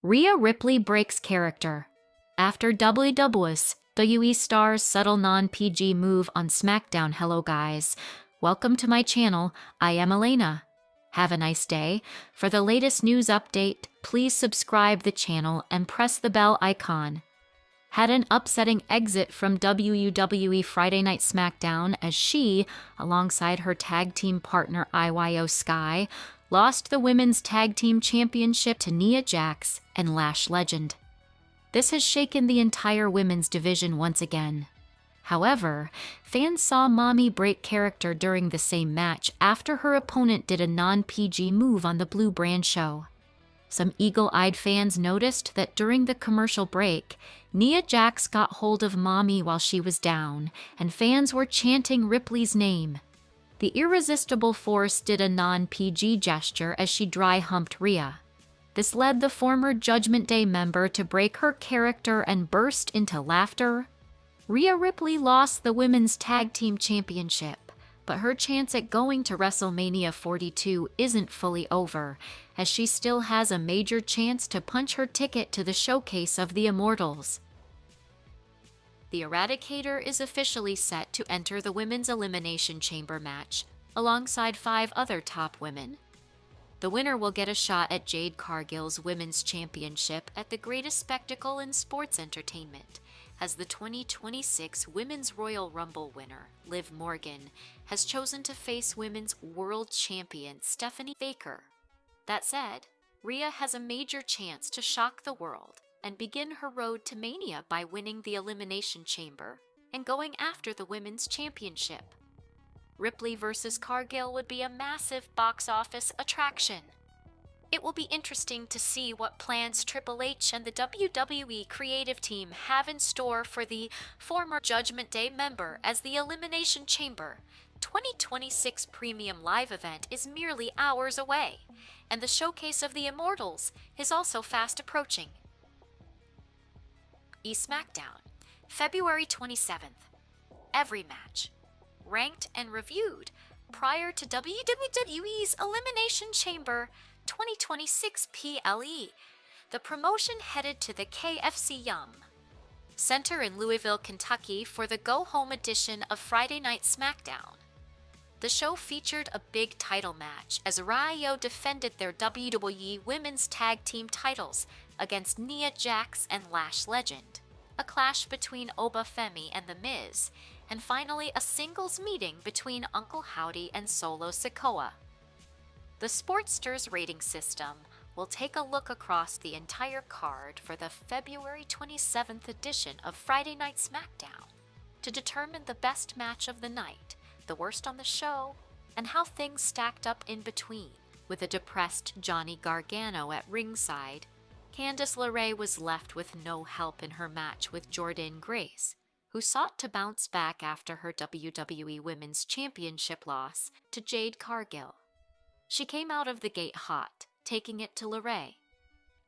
Rhea Ripley breaks character. After WWE star's subtle non-PG move on SmackDown. Hello guys, welcome to my channel. I am Elena. Have a nice day. For the latest news update, please subscribe the channel and press the bell icon. Had an upsetting exit from WWE Friday Night SmackDown as she, alongside her tag team partner Io Sky, lost the Women's Tag Team Championship to Nia Jax and Lash Legend. This has shaken the entire women's division once again. However, fans saw Mommy break character during the same match after her opponent did a non-PG move on the Blue Brand show. Some eagle-eyed fans noticed that during the commercial break, Nia Jax got hold of Mommy while she was down, and fans were chanting Ripley's name. The Irresistible Force did a non-PG gesture as she dry-humped Rhea. This led the former Judgment Day member to break her character and burst into laughter. Rhea Ripley lost the Women's Tag Team Championship, but her chance at going to WrestleMania 42 isn't fully over, as she still has a major chance to punch her ticket to the showcase of the Immortals. The Eradicator is officially set to enter the Women's Elimination Chamber match, alongside 5 other top women. The winner will get a shot at Jade Cargill's Women's Championship at the greatest spectacle in sports entertainment, as the 2026 Women's Royal Rumble winner, Liv Morgan, has chosen to face Women's World Champion Stephanie Baker. That said, Rhea has a major chance to shock the world and begin her road to Mania by winning the Elimination Chamber and going after the Women's Championship. Ripley versus Cargill would be a massive box office attraction. It will be interesting to see what plans Triple H and the WWE creative team have in store for the former Judgment Day member, as the Elimination Chamber 2026 Premium Live event is merely hours away, and the showcase of the Immortals is also fast approaching. SmackDown, February 27th. Every match ranked and reviewed prior to WWE's Elimination Chamber 2026 PLE, the promotion headed to the KFC Yum Center in Louisville, Kentucky for the go-home edition of Friday Night SmackDown. The show featured a big title match as Rio defended their WWE Women's Tag Team titles against Nia Jax and Lash Legend, a clash between Oba Femi and The Miz, and finally a singles meeting between Uncle Howdy and Solo Sikoa. The Sportsters rating system will take a look across the entire card for the February 27th edition of Friday Night SmackDown to determine the best match of the night, the worst on the show, and how things stacked up in between. With a depressed Johnny Gargano at ringside, Candice LeRae was left with no help in her match with Jordynne Grace, who sought to bounce back after her WWE Women's Championship loss to Jade Cargill. She came out of the gate hot, taking it to LeRae.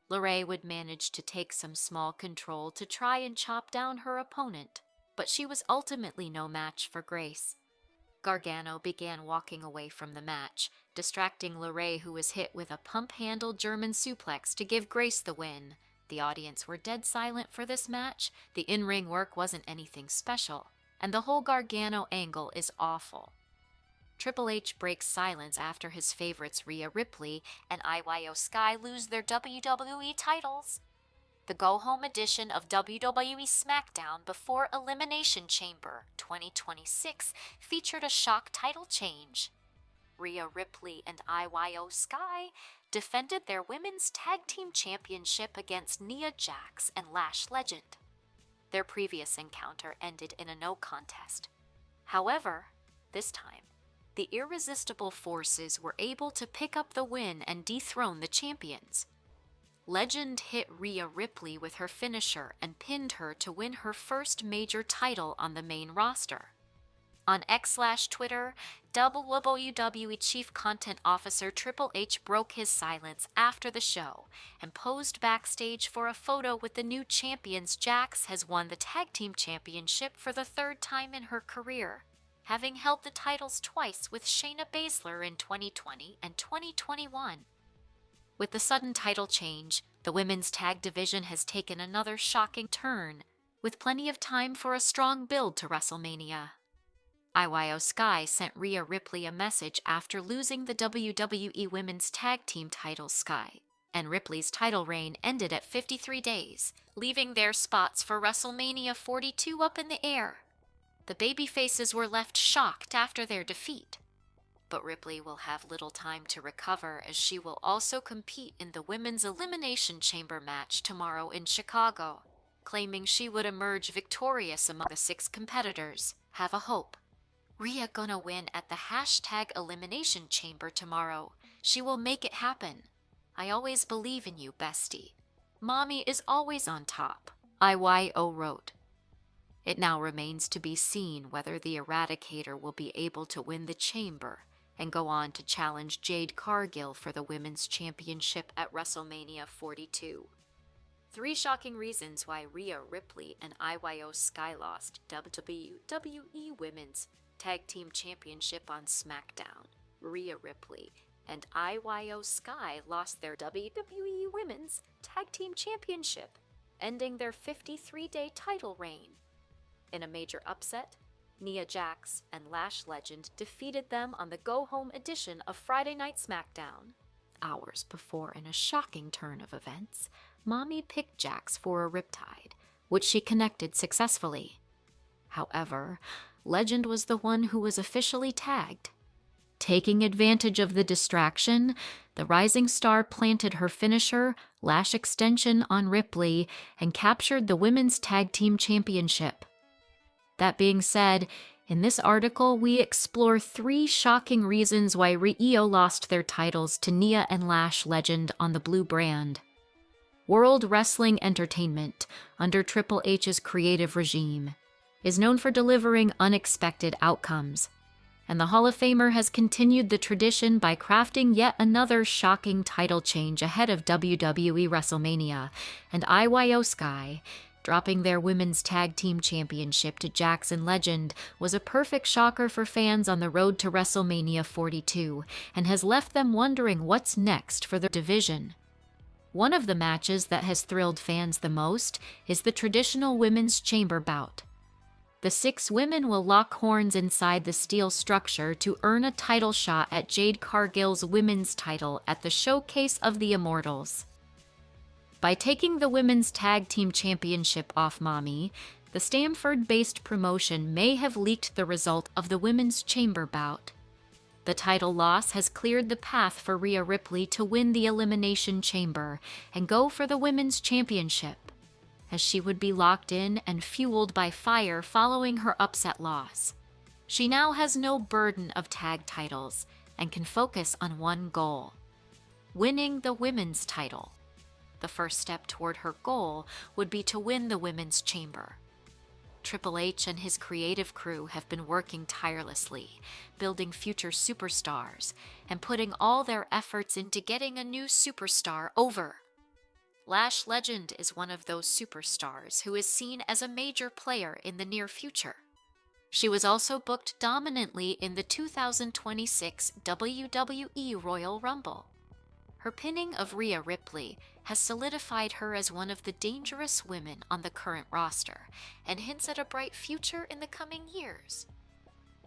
LeRae would manage to take some small control to try and chop down her opponent, but she was ultimately no match for Grace. Gargano began walking away from the match, distracting LeRae, who was hit with a pump-handled German suplex to give Grace the win. The audience were dead silent for this match, the in-ring work wasn't anything special, and the whole Gargano angle is awful. Triple H breaks silence after his favorites Rhea Ripley and Io Sky lose their WWE titles. The go-home edition of WWE SmackDown before Elimination Chamber 2026 featured a shock title change. Rhea Ripley and Io Sky defended their Women's Tag Team Championship against Nia Jax and Lash Legend. Their previous encounter ended in a no contest. However, this time, the Irresistible Forces were able to pick up the win and dethrone the champions. Legend hit Rhea Ripley with her finisher and pinned her to win her first major title on the main roster. On X/Twitter, WWE Chief Content Officer Triple H broke his silence after the show and posed backstage for a photo with the new champions. Jax has won the Tag Team Championship for the 3rd time in her career, having held the titles twice with Shayna Baszler in 2020 and 2021. With the sudden title change, The women's tag division has taken another shocking turn, with plenty of time for a strong build to WrestleMania. IYO Sky sent Rhea Ripley a message after losing the WWE Women's Tag Team title Sky, and Ripley's title reign ended at 53 days, leaving their spots for WrestleMania 42 up in the air. The babyfaces were left shocked after their defeat, but Ripley will have little time to recover as she will also compete in the Women's Elimination Chamber match tomorrow in Chicago, claiming she would emerge victorious among the 6 competitors. Have a hope. Rhea gonna win at the #Elimination Chamber tomorrow. She will make it happen. I always believe in you, bestie. Mommy is always on top, IYO wrote. It now remains to be seen whether the Eradicator will be able to win the chamber and go on to challenge Jade Cargill for the Women's Championship at WrestleMania 42. 3 shocking reasons why Rhea Ripley and IYO Sky lost WWE Women's Tag Team Championship on SmackDown. Rhea Ripley and IYO Sky lost their WWE Women's Tag Team Championship, ending their 53-day title reign. In a major upset, Nia Jax and Lash Legend defeated them on the go-home edition of Friday Night SmackDown. Hours before, in a shocking turn of events, Mommy picked Jax for a riptide, which she connected successfully. However, Legend was the one who was officially tagged. Taking advantage of the distraction, the rising star planted her finisher, Lash Extension, on Ripley and captured the Women's Tag Team Championship. That being said, in this article, we explore 3 shocking reasons why Rhea lost their titles to Nia and Lash Legend on the blue brand. World Wrestling Entertainment, under Triple H's creative regime, is known for delivering unexpected outcomes, and the Hall of Famer has continued the tradition by crafting yet another shocking title change ahead of WWE WrestleMania, and IYO Sky, dropping their Women's Tag Team Championship to Jax and Legend, was a perfect shocker for fans on the road to WrestleMania 42, and has left them wondering what's next for the division. One of the matches that has thrilled fans the most is the traditional Women's Chamber bout. The 6 women will lock horns inside the steel structure to earn a title shot at Jade Cargill's women's title at the Showcase of the Immortals. By taking the Women's Tag Team Championship off Mommy, the Stamford-based promotion may have leaked the result of the Women's Chamber bout. The title loss has cleared the path for Rhea Ripley to win the Elimination Chamber and go for the Women's Championship, as she would be locked in and fueled by fire following her upset loss. She now has no burden of tag titles and can focus on one goal: winning the women's title. The first step toward her goal would be to win the Women's Chamber. Triple H and his creative crew have been working tirelessly, building future superstars, and putting all their efforts into getting a new superstar over. Lash Legend is one of those superstars who is seen as a major player in the near future. She was also booked dominantly in the 2026 WWE Royal Rumble. Her pinning of Rhea Ripley has solidified her as one of the dangerous women on the current roster and hints at a bright future in the coming years.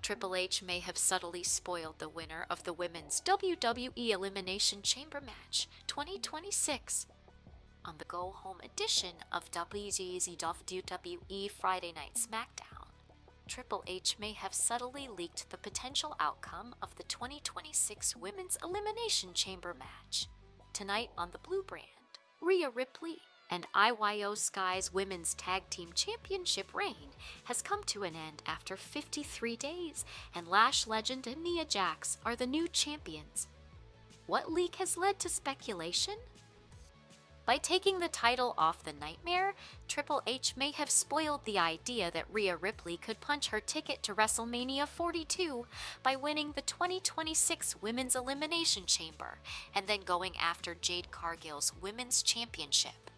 Triple H may have subtly spoiled the winner of the Women's WWE Elimination Chamber match 2026 on the go-home edition of WWE Friday Night SmackDown. Triple H may have subtly leaked the potential outcome of the 2026 Women's Elimination Chamber match. Tonight on the Blue Brand, Rhea Ripley and IYO Sky's Women's Tag Team Championship reign has come to an end after 53 days, and Lash Legend and Nia Jax are the new champions. What leak has led to speculation? By taking the title off the Nightmare, Triple H may have spoiled the idea that Rhea Ripley could punch her ticket to WrestleMania 42 by winning the 2026 Women's Elimination Chamber and then going after Jade Cargill's Women's Championship.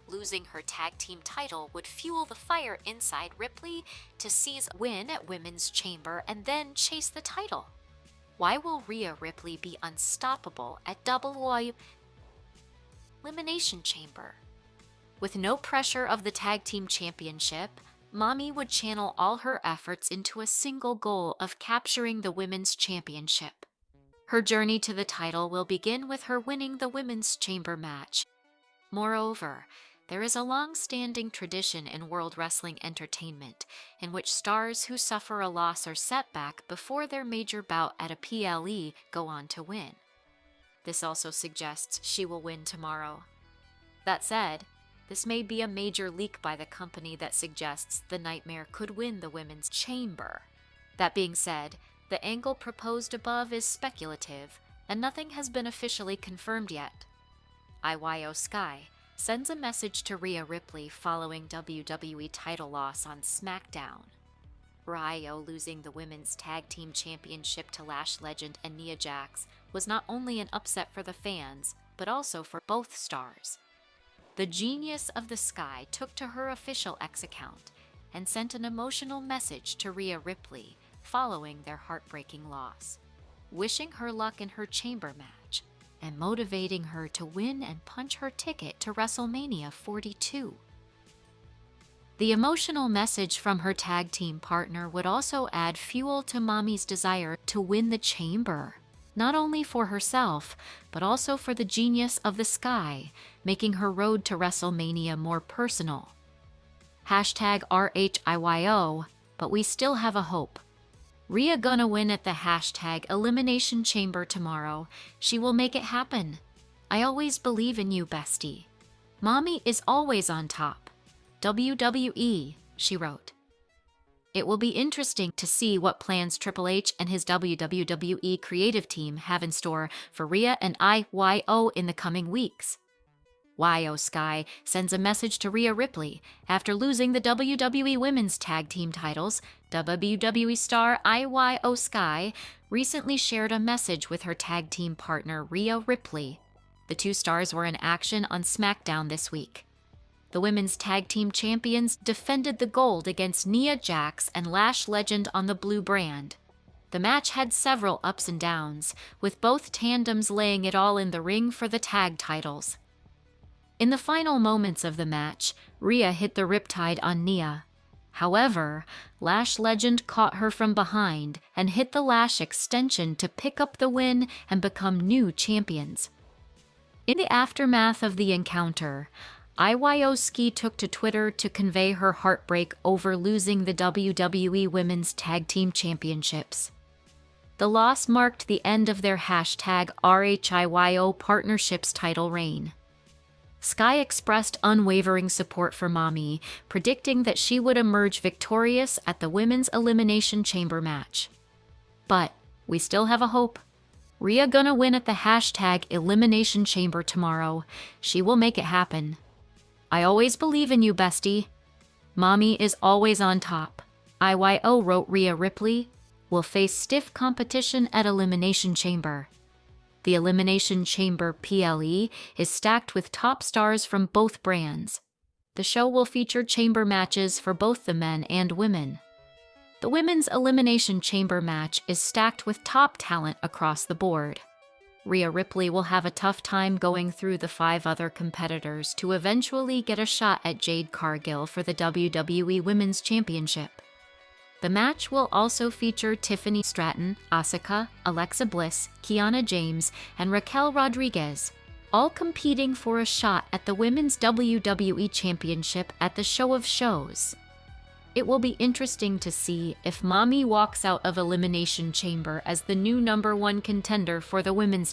Losing her tag team title would fuel the fire inside Ripley to seize a win at Women's Chamber and then chase the title. Why will Rhea Ripley be unstoppable at WWE? Elimination Chamber. With no pressure of the Tag Team Championship, Mommy would channel all her efforts into a single goal of capturing the Women's Championship. Her journey to the title will begin with her winning the Women's Chamber match. Moreover, there is a long-standing tradition in World Wrestling Entertainment in which stars who suffer a loss or setback before their major bout at a PLE go on to win. This also suggests she will win tomorrow. That said, this may be a major leak by the company that suggests the Nightmare could win the Women's Chamber. That being said, the angle proposed above is speculative, and nothing has been officially confirmed yet. IYO Sky sends a message to Rhea Ripley following WWE title loss on SmackDown. Rhea losing the Women's Tag Team Championship to Lash Legend and Nia Jax was not only an upset for the fans, but also for both stars. The Genius of the Sky took to her official X account and sent an emotional message to Rhea Ripley following their heartbreaking loss, wishing her luck in her chamber match and motivating her to win and punch her ticket to WrestleMania 42. The emotional message from her tag team partner would also add fuel to Mommy's desire to win the chamber, not only for herself, but also for the Genius of the Sky, making her road to WrestleMania more personal. #RHIYO, but we still have a hope. Rhea gonna win at the #Elimination Chamber tomorrow. She will make it happen. I always believe in you, bestie. Mommy is always on top. WWE, she wrote. It will be interesting to see what plans Triple H and his WWE creative team have in store for Rhea and IYO in the coming weeks. YO Sky sends a message to Rhea Ripley after losing the WWE Women's Tag Team titles. WWE star IYO Sky recently shared a message with her tag team partner Rhea Ripley. The two stars were in action on SmackDown this week. The Women's Tag Team Champions defended the gold against Nia Jax and Lash Legend on the blue brand. The match had several ups and downs, with both tandems laying it all in the ring for the tag titles. In the final moments of the match, Rhea hit the Riptide on Nia. However, Lash Legend caught her from behind and hit the Lash extension to pick up the win and become new champions. In the aftermath of the encounter, IYO Ski took to Twitter to convey her heartbreak over losing the WWE Women's Tag Team Championships. The loss marked the end of their #RHIYO partnerships title reign. Sky expressed unwavering support for Mommy, predicting that she would emerge victorious at the Women's Elimination Chamber match. But we still have a hope. Rhea gonna win at the #Elimination Chamber tomorrow. She will make it happen. I always believe in you, bestie. Mommy is always on top. IYO wrote Rhea Ripley will face stiff competition at Elimination Chamber. The Elimination Chamber PLE is stacked with top stars from both brands. The show will feature chamber matches for both the men and women. The Women's Elimination Chamber match is stacked with top talent across the board. Rhea Ripley will have a tough time going through the 5 other competitors to eventually get a shot at Jade Cargill for the WWE Women's Championship. The match will also feature Tiffany Stratton, Asuka, Alexa Bliss, Kiana James, and Raquel Rodriguez, all competing for a shot at the Women's WWE Championship at the Show of Shows. It will be interesting to see if Mommy walks out of Elimination Chamber as the new #1 contender for the women's title.